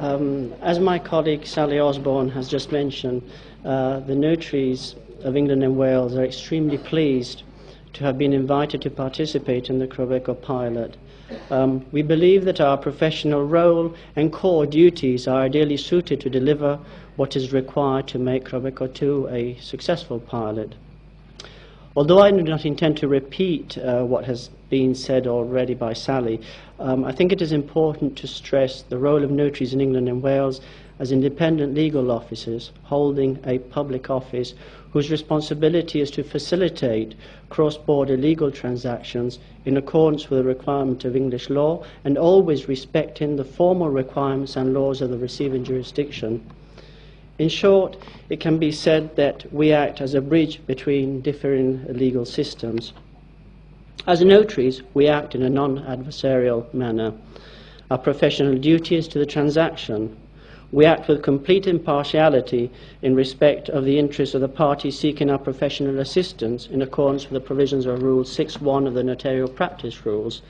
As my colleague Sally Osborne has just mentioned, the notaries of England and Wales are extremely pleased to have been invited to participate in the CROBECO pilot. We believe that our professional role and core duties are ideally suited to deliver what is required to make CROBECO 2 a successful pilot. Although I do not intend to repeat what has been said already by Sally, I think it is important to stress the role of notaries in England and Wales as independent legal officers holding a public office whose responsibility is to facilitate cross-border legal transactions in accordance with the requirement of English law and always respecting the formal requirements and laws of the receiving jurisdiction. In short, it can be said that we act as a bridge between differing legal systems. As notaries, we act in a non-adversarial manner. Our professional duty is to the transaction. We act with complete impartiality in respect of the interests of the parties seeking our professional assistance in accordance with the provisions of Rule 6.1 of the Notarial Practice Rules.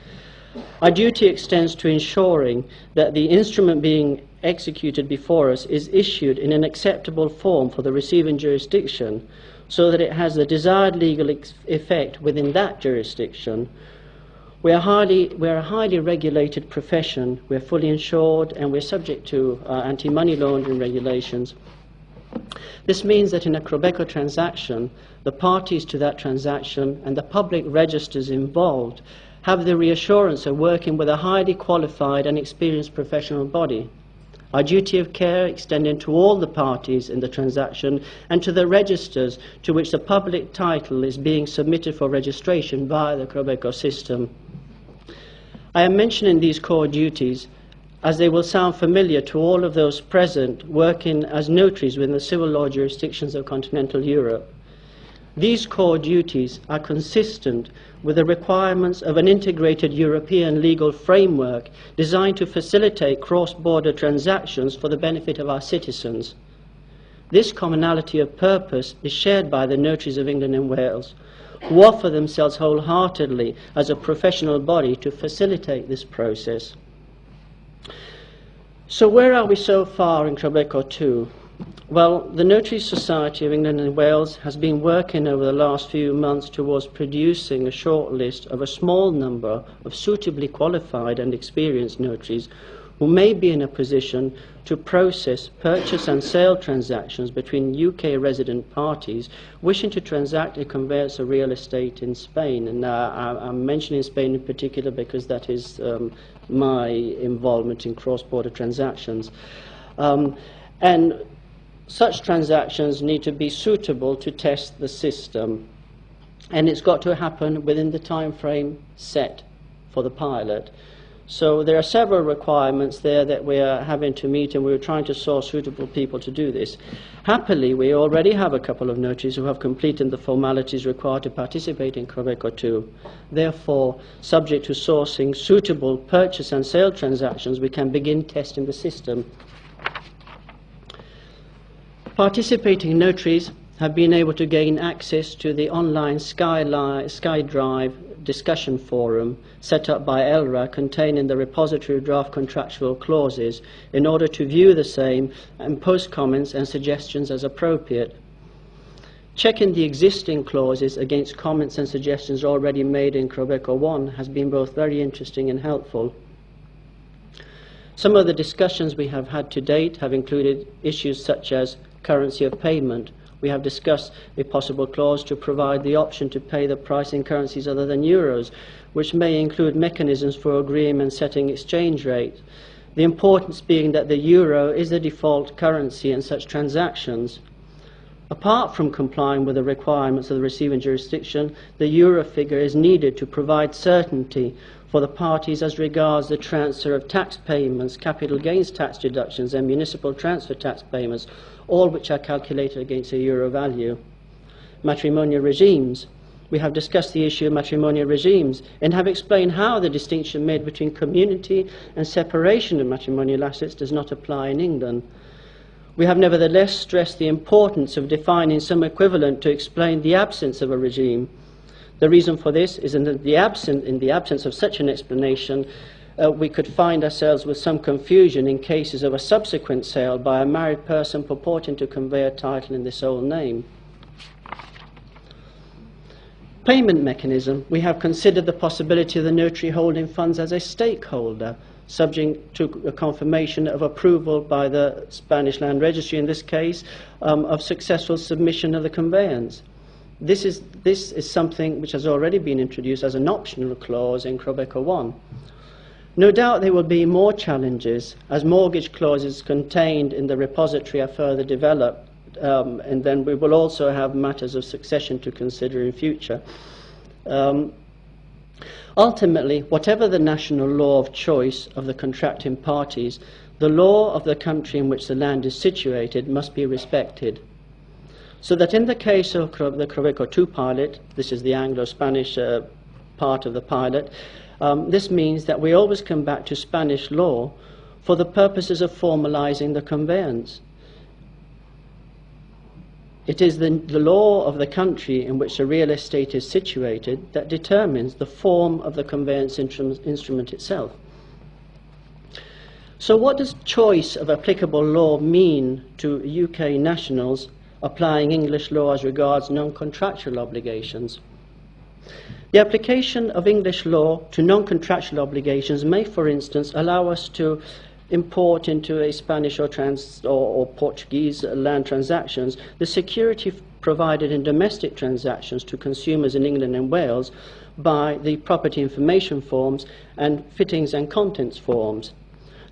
Our duty extends to ensuring that the instrument being executed before us is issued in an acceptable form for the receiving jurisdiction so that it has the desired legal effect within that jurisdiction. We are a highly regulated profession. We're fully insured and we're subject to anti-money laundering regulations. This means that in a CROBECO transaction, the parties to that transaction and the public registers involved have the reassurance of working with a highly qualified and experienced professional body. Our duty of care extending to all the parties in the transaction and to the registers to which the public title is being submitted for registration via the CROBECO system. I am mentioning these core duties as they will sound familiar to all of those present working as notaries within the civil law jurisdictions of continental Europe. These core duties are consistent with the requirements of an integrated European legal framework designed to facilitate cross-border transactions for the benefit of our citizens. This commonality of purpose is shared by the notaries of England and Wales, who offer themselves wholeheartedly as a professional body to facilitate this process. So where are we so far in CROBECO 2? Well, the Notary Society of England and Wales has been working over the last few months towards producing a short list of a small number of suitably qualified and experienced notaries who may be in a position to process purchase and sale transactions between UK resident parties wishing to transact a conveyance of real estate in Spain. And I'm mentioning Spain in particular because that is my involvement in cross-border transactions. And such transactions need to be suitable to test the system, and it's got to happen within the time frame set for the pilot. So there are several requirements there that we are having to meet, and we're trying to source suitable people to do this. Happily, we already have a couple of notaries who have completed the formalities required to participate in CROBECO 2. Therefore, subject to sourcing suitable purchase and sale transactions, we can begin testing the system. Participating notaries have been able to gain access to the online SkyDrive discussion forum set up by ELRA containing the repository of draft contractual clauses in order to view the same and post comments and suggestions as appropriate. Checking the existing clauses against comments and suggestions already made in CROBECO 1 has been both very interesting and helpful. Some of the discussions we have had to date have included issues such as currency of payment. We have discussed a possible clause to provide the option to pay the price in currencies other than euros, which may include mechanisms for agreeing and setting exchange rate. The importance being that the euro is the default currency in such transactions. Apart from complying with the requirements of the receiving jurisdiction, the euro figure is needed to provide certainty for the parties as regards the transfer of tax payments, capital gains tax deductions and municipal transfer tax payments, all which are calculated against a euro value. Matrimonial regimes. We have discussed the issue of matrimonial regimes and have explained how the distinction made between community and separation of matrimonial assets does not apply in England. We have nevertheless stressed the importance of defining some equivalent to explain the absence of a regime. The reason for this is in the absence of such an explanation, we could find ourselves with some confusion in cases of a subsequent sale by a married person purporting to convey a title in the sole name. Payment mechanism. We have considered the possibility of the notary holding funds as a stakeholder, subject to a confirmation of approval by the Spanish Land Registry, in this case, of successful submission of the conveyance. This is something which has already been introduced as an optional clause in CROBECO 1. No doubt there will be more challenges as mortgage clauses contained in the repository are further developed, and then we will also have matters of succession to consider in future. Ultimately, whatever the national law of choice of the contracting parties, the law of the country in which the land is situated must be respected. So that in the case of the CROBECO 2 pilot, this is the Anglo-Spanish part of the pilot, this means that we always come back to Spanish law for the purposes of formalizing the conveyance. It is the law of the country in which the real estate is situated that determines the form of the conveyance instrument itself. So what does choice of applicable law mean to UK nationals applying English law as regards non-contractual obligations? The application of English law to non-contractual obligations may, for instance, allow us to import into a Spanish or Portuguese land transactions the security provided in domestic transactions to consumers in England and Wales by the property information forms and fittings and contents forms.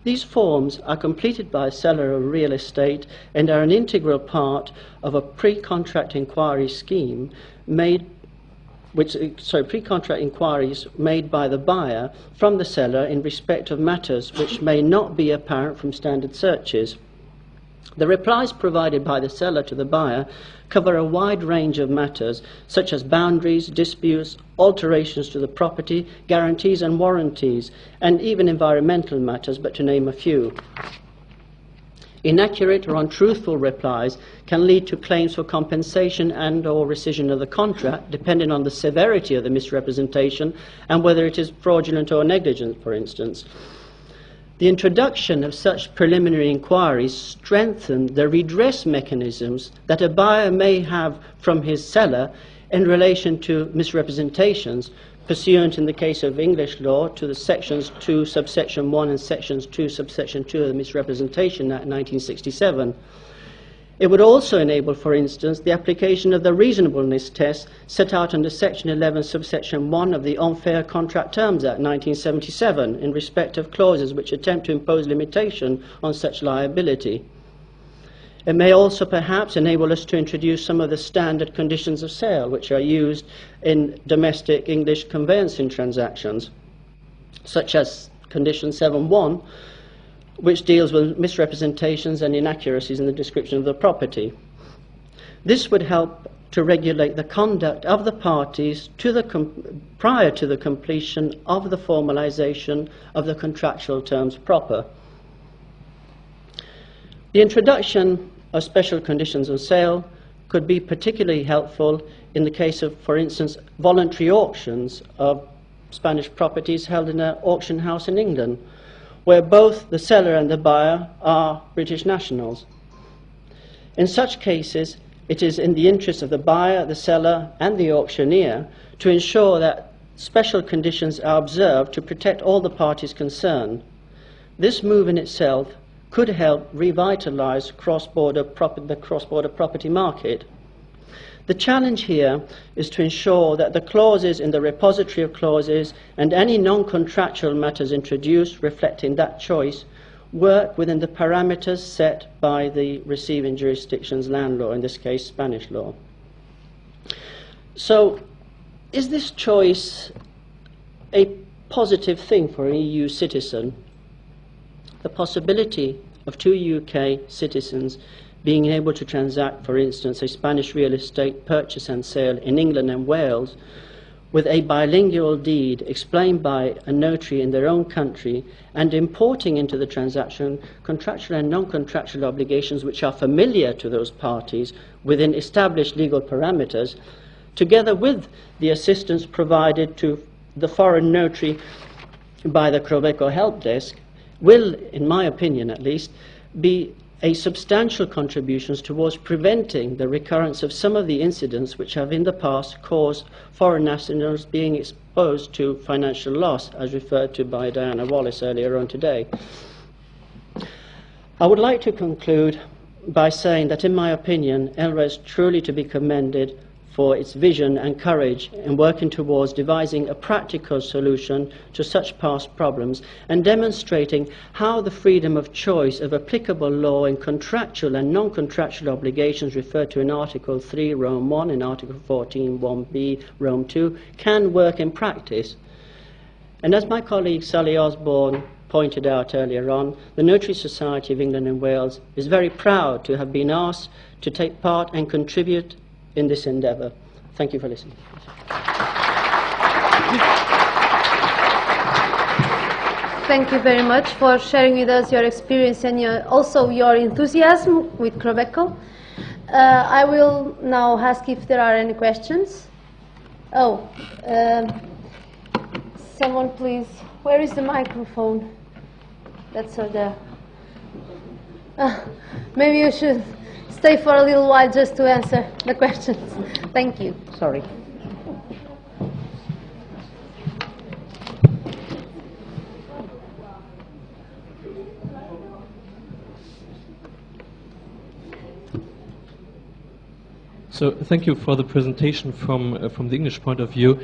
These forms are completed by a seller of real estate and are an integral part of a pre-contract inquiry scheme pre-contract inquiries made by the buyer from the seller in respect of matters which may not be apparent from standard searches. The replies provided by the seller to the buyer cover a wide range of matters such as boundaries, disputes, alterations to the property, guarantees and warranties, and even environmental matters, but to name a few. Inaccurate or untruthful replies can lead to claims for compensation and or rescission of the contract, depending on the severity of the misrepresentation and whether it is fraudulent or negligent, for instance. The introduction of such preliminary inquiries strengthen the redress mechanisms that a buyer may have from his seller in relation to misrepresentations, pursuant in the case of English law to the sections 2 subsection 1 and sections 2 subsection 2 of the Misrepresentation Act 1967. It would also enable, for instance, the application of the reasonableness test set out under section 11 subsection 1 of the Unfair Contract Terms Act 1977 in respect of clauses which attempt to impose limitation on such liability. It may also perhaps enable us to introduce some of the standard conditions of sale which are used in domestic English conveyancing transactions, such as condition 7.1, which deals with misrepresentations and inaccuracies in the description of the property. This would help to regulate the conduct of the parties prior to the completion of the formalization of the contractual terms proper. The introduction of special conditions of sale could be particularly helpful in the case of, for instance, voluntary auctions of Spanish properties held in an auction house in England, where both the seller and the buyer are British nationals. In such cases, it is in the interest of the buyer, the seller, and the auctioneer to ensure that special conditions are observed to protect all the parties concerned. This move in itself could help revitalize the cross-border property market. The challenge here is to ensure that the clauses in the repository of clauses and any non-contractual matters introduced reflecting that choice work within the parameters set by the receiving jurisdiction's land law, in this case Spanish law. So, is this choice a positive thing for an EU citizen? The possibility of two UK citizens being able to transact, for instance, a Spanish real estate purchase and sale in England and Wales with a bilingual deed explained by a notary in their own country and importing into the transaction contractual and non-contractual obligations which are familiar to those parties within established legal parameters, together with the assistance provided to the foreign notary by the CROBECO help desk will, in my opinion at least, be a substantial contribution towards preventing the recurrence of some of the incidents which have in the past caused foreign nationals being exposed to financial loss, as referred to by Diana Wallace earlier on today. I would like to conclude by saying that, in my opinion, ELRA is truly to be commended for its vision and courage in working towards devising a practical solution to such past problems and demonstrating how the freedom of choice of applicable law in contractual and non-contractual obligations referred to in Article 3, Rome 1 and Article 14, 1b, Rome 2 can work in practice. And as my colleague Sally Osborne pointed out earlier on, the Notary Society of England and Wales is very proud to have been asked to take part and contribute in this endeavour. Thank you for listening. Thank you very much for sharing with us your experience and also your enthusiasm with CROBECO. I will now ask if there are any questions. Oh, someone please. Where is the microphone? That's there. Maybe you should stay for a little while just to answer the questions. Thank you. Sorry. So thank you for the presentation from the English point of view.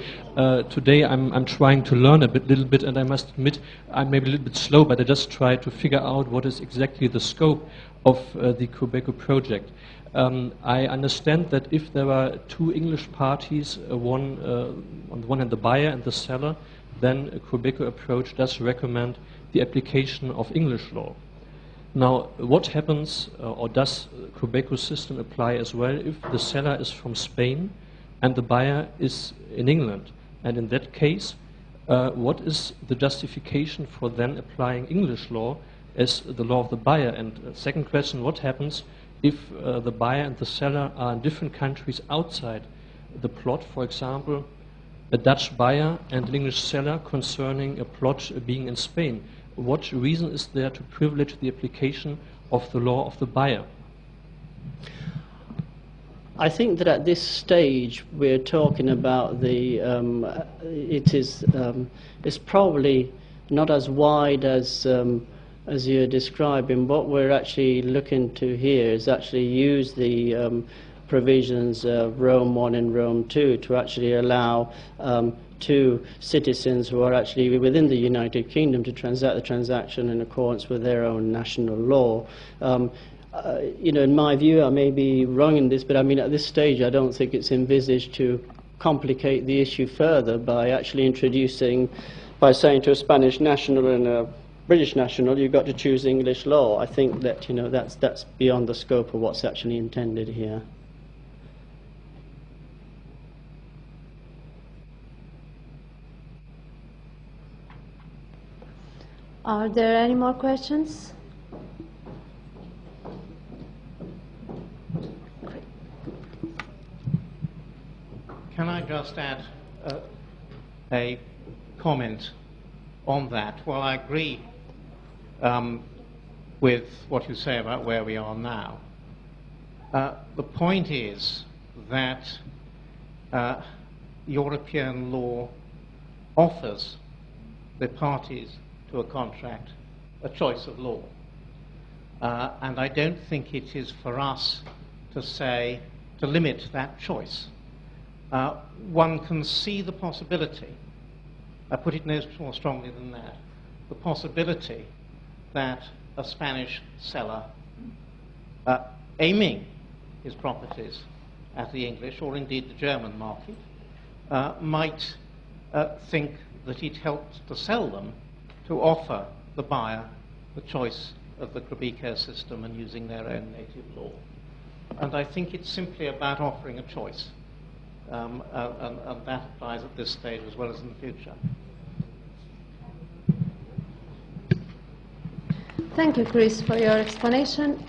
Today I'm trying to learn little bit, and I must admit I'm maybe a little bit slow, but I just try to figure out what is exactly the scope of the CROBECO project. I understand that if there are two English parties, on the one hand the buyer and the seller, then a CROBECO approach does recommend the application of English law. Now, what happens, or does CROBECO system apply as well if the seller is from Spain and the buyer is in England? And in that case, what is the justification for then applying English law as the law of the buyer? And second question, what happens if the buyer and the seller are in different countries outside the plot? For example, a Dutch buyer and an English seller concerning a plot being in Spain. What reason is there to privilege the application of the law of the buyer? I think that at this stage we're talking about it's probably not as wide as you're describing. What we're actually looking to here is actually use the provisions of Rome 1 and Rome 2 to actually allow two citizens who are actually within the United Kingdom to transact the transaction in accordance with their own national law. In my view, I may be wrong in this, but I mean at this stage I don't think it's envisaged to complicate the issue further by actually by saying to a Spanish national and a British national, you've got to choose English law. I think that that's beyond the scope of what's actually intended here. Are there any more questions? Can I just add a comment on that? Well, I agree with what you say about where we are now. The point is that European law offers the parties to a contract a choice of law. And I don't think it is for us to limit that choice. One can see the possibility, I put it no more strongly than that, the possibility that a Spanish seller aiming his properties at the English or indeed the German market might think that it helped to sell them to offer the buyer the choice of the CROBECO system and using their own native law. And I think it's simply about offering a choice. And that applies at this stage as well as in the future. Thank you, Chris, for your explanation.